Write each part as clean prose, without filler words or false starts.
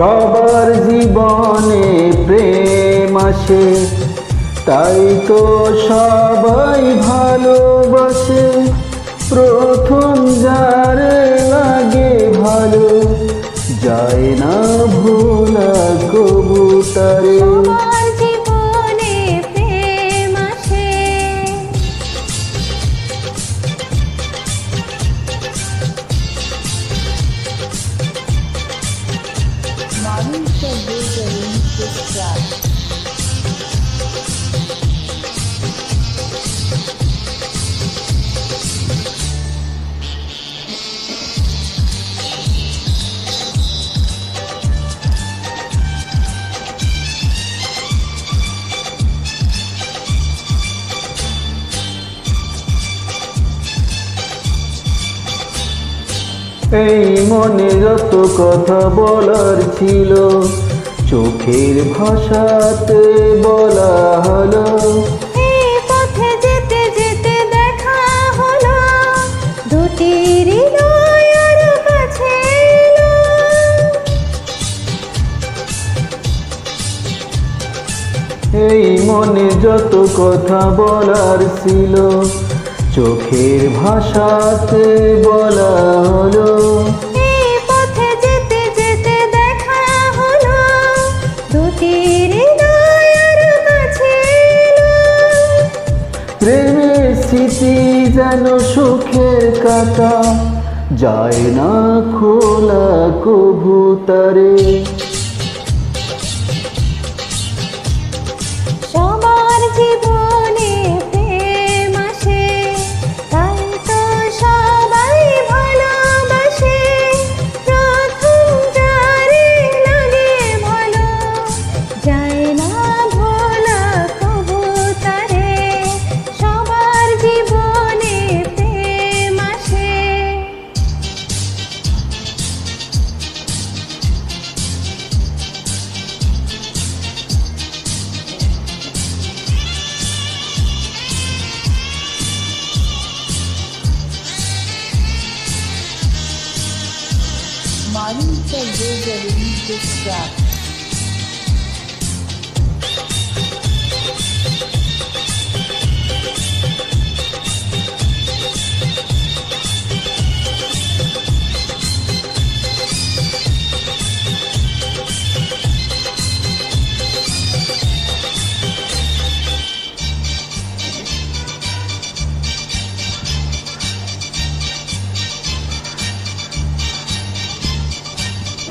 সবার জীবনে প্রেম আসে, তাই তো সবাই ভালোবাসে। প্রথম যারে লাগে ভালো, যায় না ভোলা কবু তারে। সবার জীবনে প্রেম আসে। Manisha Baker Remix track. এই মনে যত কথা বলার ছিল, চোখের ভাষাতে বলা হলো। এই পথে যেতে যেতে দেখা হলো, দুটি হৃদয় আরো কাছে এলো। এই মনে যত কথা বলার ছিল, চোখের ভাষাতে বলা হলো। এই পথে যেতে যেতে দেখা হলো, দুটি হৃদয় আরো কাছে এলো। প্রেমের স্মৃতি যেন সুখের কাটা, যায় না খোলা কবু তারে। সবার জীবনে প্রেম আসে, তাই তো সবাই ভালোবাসে। প্রথম যারে লাগে ভালো, যায় না ভোলা কবু তারে। সবার জীবনে প্রেম আসে। Manisha Baker Remix track.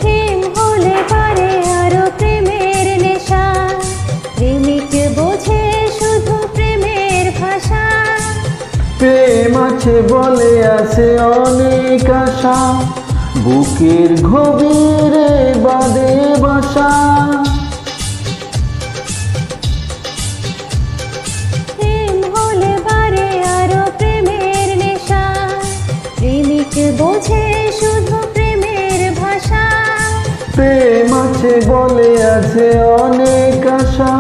প্রেম হলে পারে আরো প্রেমের নেশা, প্রেমিক বোঝে শুধু প্রেমের ভাষা। প্রেম আছে বলে আছে অনেক আশা, বুকের গভীরে বাঁধে বাসা। প্রেম হলে পারে আরো প্রেমের নেশা, প্রেমিক বোঝে শুধু প্রেমের ভাষা। প্রেম আছে বলে আছে অনেক আশা,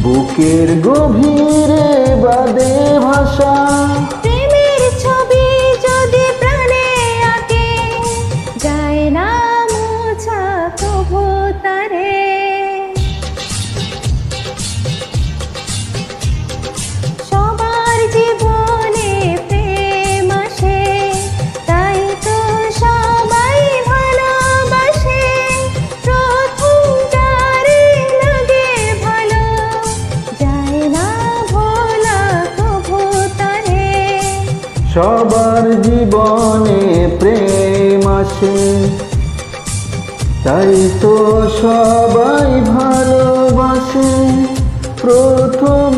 বুকের গভীরে বাঁধে ভাষা। প্রেমের ছবি যদি প্রাণে আঁকে, যায় না মোছা কবু তারে। সবার জীবনে প্রেম আসে, তাই তো সবাই ভালোবাসে। প্রথম যারে লাগে ভালো, যায় না ভোলা কবু তারে। সবার জীবনে প্রেম আসে, তাই তো সবাই ভালোবাসে। প্রথম